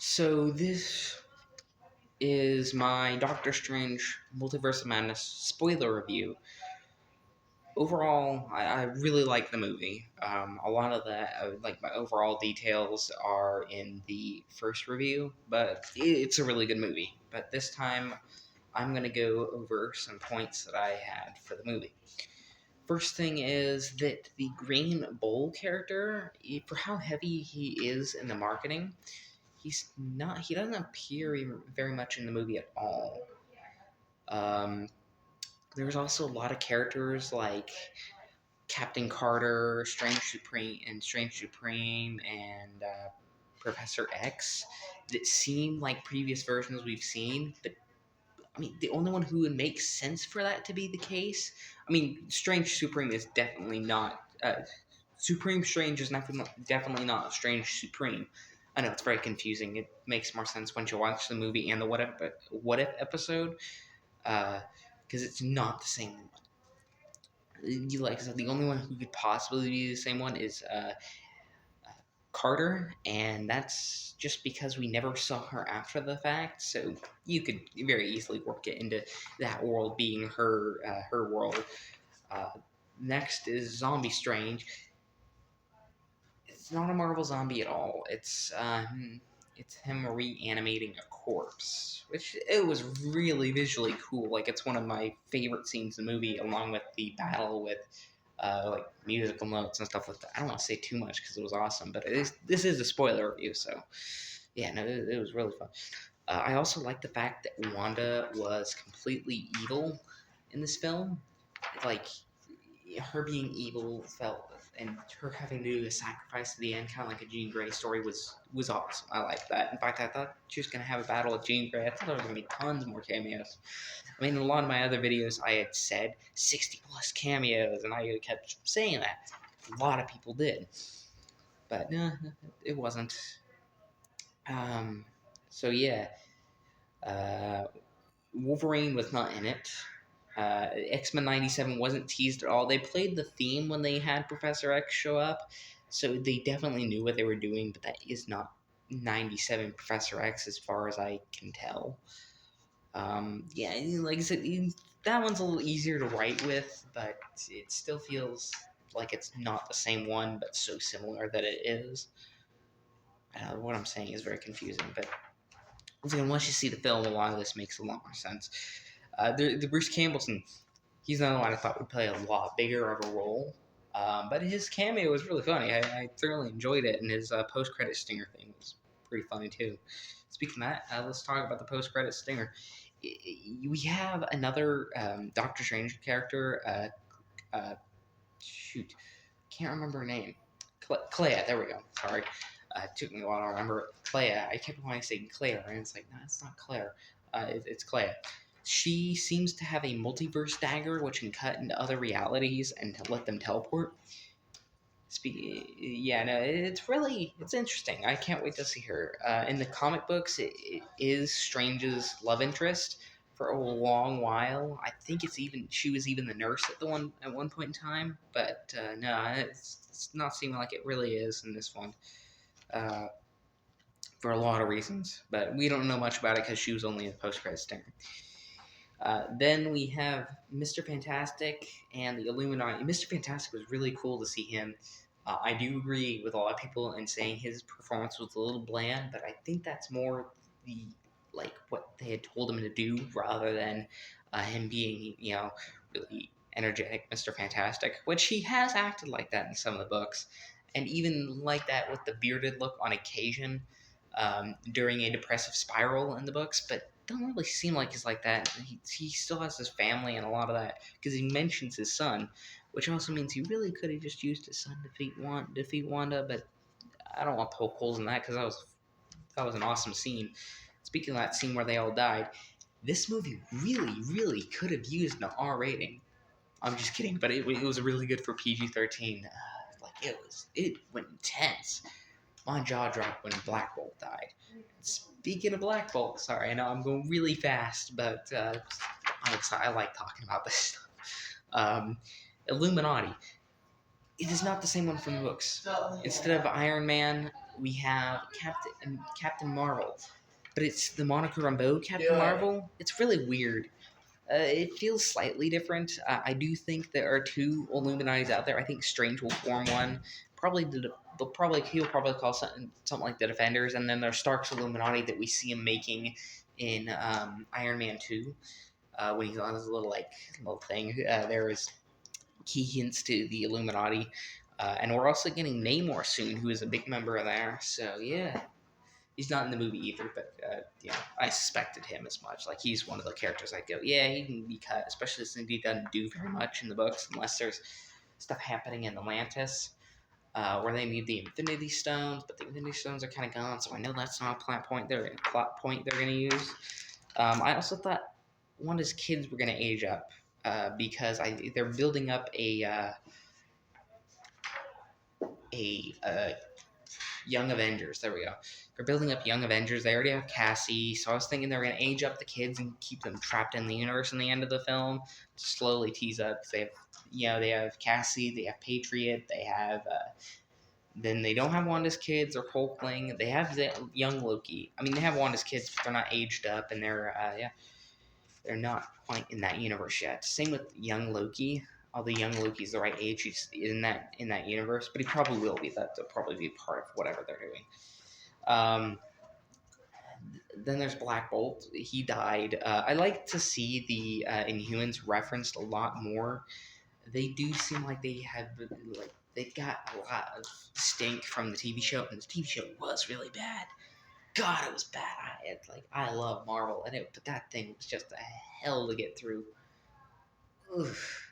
So this is my Doctor Strange Multiverse of Madness spoiler review. Overall, I really like the movie. A lot of my overall details are in the first review, but it's a really good movie. But this time, I'm gonna go over some points that I had for the movie. First thing is that the Green Bull character, for how heavy he is in the marketing, he doesn't appear very much in the movie at all. Um, there's also a lot of characters like Captain Carter, Strange Supreme, and Professor X that seem like previous versions we've seen, but I mean, the only one who would make sense for that to be the case. I mean, Strange Supreme is definitely not. Supreme Strange is definitely not Strange Supreme. I know it's very confusing. It makes more sense once you watch the movie and the What If episode, because it's not the same one. Like I said, the only one who could possibly be the same one is Carter, and that's just because we never saw her after the fact. So you could very easily work it into that world being her world. Uh, Next is Zombie Strange. It's not a Marvel zombie at all. It's him reanimating a corpse, which it was really visually cool. Like it's one of my favorite scenes in the movie, along with the battle with like musical notes and stuff like that. I don't want to say too much because it was awesome, but this is a spoiler review, so yeah, no, it was really fun. I also like the fact that Wanda was completely evil in this film. Like her being evil felt, and her having to do a sacrifice at the end, kind of like a Jean Grey story, was awesome. I like that. In fact, I thought she was gonna have a battle with Jean Grey. I thought there was gonna be tons more cameos. I mean, in a lot of my other videos, I had said 60 plus cameos, and I kept saying that. A lot of people did, but no, it wasn't. Um, so yeah, uh, Wolverine was not in it. X-Men 97 wasn't teased at all. They played the theme when they had Professor X show up, so they definitely knew what they were doing, but that is not 97 Professor X as far as I can tell. Yeah, like I said, that one's a little easier to write with, but it still feels like it's not the same one, but so similar that it is. What I'm saying is very confusing, but once you see the film, a lot of this makes a lot more sense. The Bruce Campbellson, he's another one I thought would play a lot bigger of a role. But his cameo was really funny. I thoroughly enjoyed it, and his post-credit stinger thing was pretty funny too. Speaking of that, let's talk about the post-credit stinger. We have another Doctor Strange character. Shoot, can't remember her name. Clea. There we go. Sorry. It took me a while to remember Clea. I kept wanting to say Claire, and it's like, no, it's not Claire. It's Clea. She seems to have a multiverse dagger, which can cut into other realities and to let them teleport. Yeah, no, it's interesting. I can't wait to see her. In the comic books, it is Strange's love interest for a long while. I think she was even the nurse at one point in time. But no, it's not seeming like it really is in this one. Uh, for a lot of reasons, but we don't know much about it because she was only in the post-credits stinger. Then we have Mr. Fantastic and the Illuminati. Mr. Fantastic was really cool to see him. I do agree with a lot of people in saying his performance was a little bland, but I think that's more the what they had told him to do rather than him being really energetic Mr. Fantastic, which he has acted like that in some of the books, and even like that with the bearded look on occasion during a depressive spiral in the books, but don't really seem like he's like that. He still has his family and a lot of that because he mentions his son, which also means he really could have just used his son to defeat Wanda. But I don't want to poke holes in that because that was an awesome scene. Speaking of that scene where they all died, this movie really could have used an R rating. I'm just kidding, but it was really good for PG-13. It went intense. My jaw dropped when Black Bolt died. Speaking of Black Bolt, sorry, I know I'm going really fast, but I'm excited. I like talking about this stuff. Illuminati. It is not the same one from the books. Instead of Iron Man, we have Captain Marvel, but it's the moniker on both Captain Marvel. It's really weird. It feels slightly different. I do think there are two Illuminatis out there. I think Strange will form one. Probably he'll probably call something like the Defenders, and then there's Stark's Illuminati that we see him making in Iron Man 2 when he's on his little thing. There is key hints to the Illuminati, and we're also getting Namor soon, who is a big member of there. So yeah, he's not in the movie either, but I suspected him as much. Like he's one of the characters I'd go, yeah, he can be cut, especially since he doesn't do very much in the books unless there's stuff happening in Atlantis. Where they need the Infinity Stones, but the Infinity Stones are kind of gone, so I know that's not a plot point they're gonna use. I also thought one of his kids were gonna age up because they're building up a Young Avengers. There we go. They're building up Young Avengers. They already have Cassie, so I was thinking they were going to age up the kids and keep them trapped in the universe in the end of the film to slowly tease up. Cause they have Cassie, they have Patriot, they have. Then they don't have Wanda's kids or Hulkling. They have the young Loki. I mean, they have Wanda's kids, but they're not aged up, and they're not quite in that universe yet. Same with young Loki. Although young Loki's the right age, he's in that universe, but he probably will be. That'll probably be part of whatever they're doing. Then there's Black Bolt. He died. I like to see the Inhumans referenced a lot more. They do seem like they got a lot of stink from the TV show, and the TV show was really bad. God, it was bad. I love Marvel, but that thing was just a hell to get through. Oof.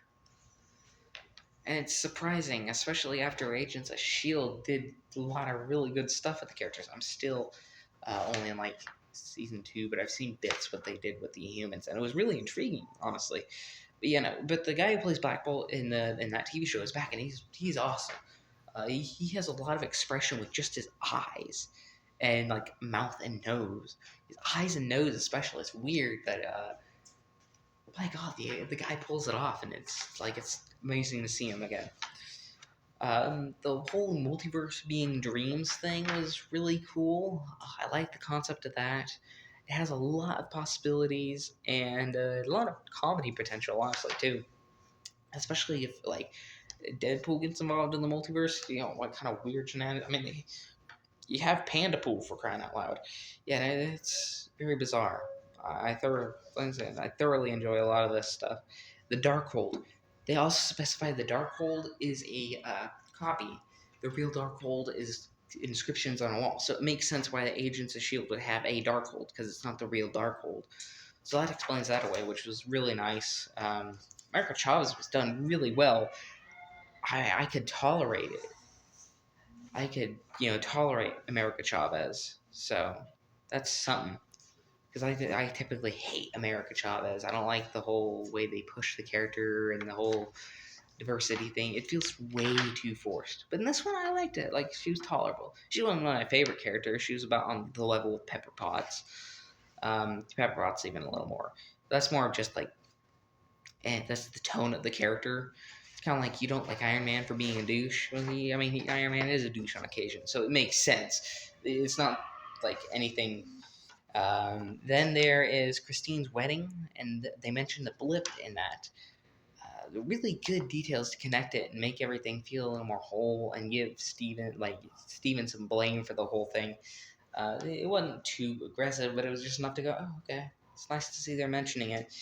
And it's surprising, especially after Agents of S.H.I.E.L.D. did a lot of really good stuff with the characters. I'm still only in season 2, but I've seen bits what they did with the humans, and it was really intriguing, honestly. But the guy who plays Black Bolt in that TV show is back, and he's awesome. He has a lot of expression with just his eyes and mouth and nose. His eyes and nose, especially, it's weird, but my God, the guy pulls it off, and it's amazing to see him again. The whole multiverse being dreams thing was really cool. I like the concept of that. It has a lot of possibilities and a lot of comedy potential, honestly, too. Especially if Deadpool gets involved in the multiverse. What kind of weird shenanigans? I mean, you have Panda Pool, for crying out loud. Yeah, it's very bizarre. I thoroughly enjoy a lot of this stuff. The Darkhold. They also specify the Darkhold is a copy. The real Darkhold is inscriptions on a wall. So it makes sense why the Agents of S.H.I.E.L.D. would have a Darkhold, because it's not the real Darkhold. So that explains that away, which was really nice. America Chavez was done really well. I could tolerate it. I could, tolerate America Chavez. So that's something. Because I typically hate America Chavez. I don't like the whole way they push the character and the whole diversity thing. It feels way too forced. But in this one, I liked it. She was tolerable. She wasn't one of my favorite characters. She was about on the level of Pepper Potts. Pepper Potts even a little more. That's more of just that's the tone of the character. It's kind of like you don't like Iron Man for being a douche. Iron Man is a douche on occasion, so it makes sense. It's not like anything. Then there is Christine's wedding, and they mentioned the blip in that. Really good details to connect it and make everything feel a little more whole, and give Steven some blame for the whole thing. It wasn't too aggressive, but it was just enough to go, oh, okay. It's nice to see they're mentioning it.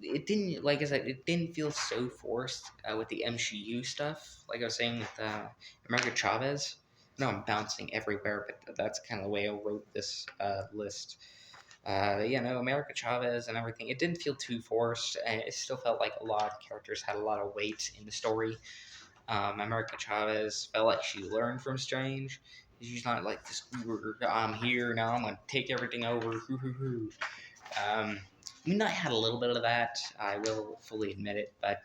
It didn't, like I said, it didn't feel so forced with the MCU stuff. Like I was saying with America Chavez. No, I'm bouncing everywhere, but that's kind of the way I wrote this list. America Chavez and everything. It didn't feel too forced, and it still felt like a lot of characters had a lot of weight in the story. America Chavez felt like she learned from Strange. She's not like this, I'm here now, I'm going to take everything over. Moon Knight had a little bit of that, I will fully admit it, but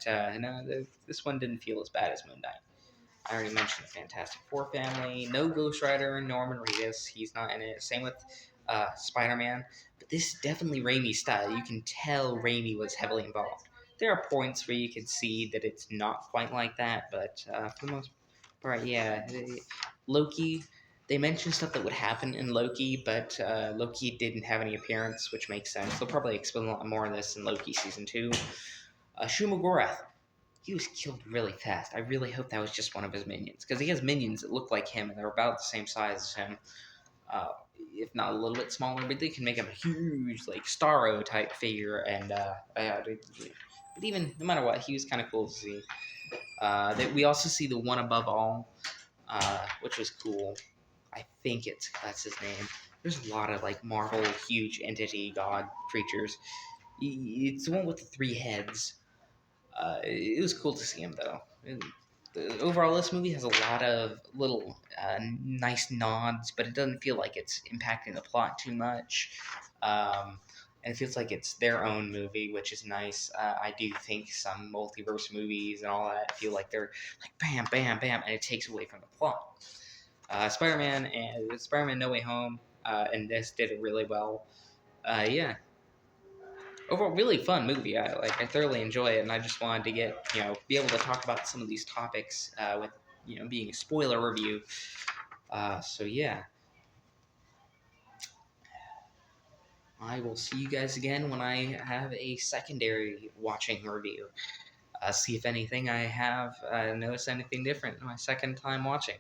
this one didn't feel as bad as Moon Knight. I already mentioned the Fantastic Four family. No Ghost Rider, Norman Reedus. He's not in it. Same with Spider-Man. But this is definitely Raimi's style. You can tell Raimi was heavily involved. There are points where you can see that it's not quite like that, but for the most part, yeah. Loki. They mentioned stuff that would happen in Loki, but Loki didn't have any appearance, which makes sense. They'll probably explain a lot more of this in Loki season 2. Shumagorath, he was killed really fast. I really hope that was just one of his minions, because he has minions that look like him, and they're about the same size as him, uh, if not a little bit smaller. But they can make him a huge, like Starro type figure, and but even no matter what, he was kind of cool to see. That we also see the one above all, which was cool. I think that's his name. There's a lot of like Marvel huge entity god creatures. It's the one with the 3 heads. It was cool to see him though. Overall, this movie has a lot of little nice nods, but it doesn't feel like it's impacting the plot too much. And it feels like it's their own movie, which is nice. I do think some multiverse movies and all that feel like they're like bam, bam, bam, and it takes away from the plot. Spider-Man and Spider-Man No Way Home and this did it really well. Yeah, overall really fun movie. I thoroughly enjoy it, and I just wanted to get be able to talk about some of these topics with being a spoiler review. So yeah, I will see you guys again when I have a secondary watching review. See if anything I have noticed anything different my second time watching.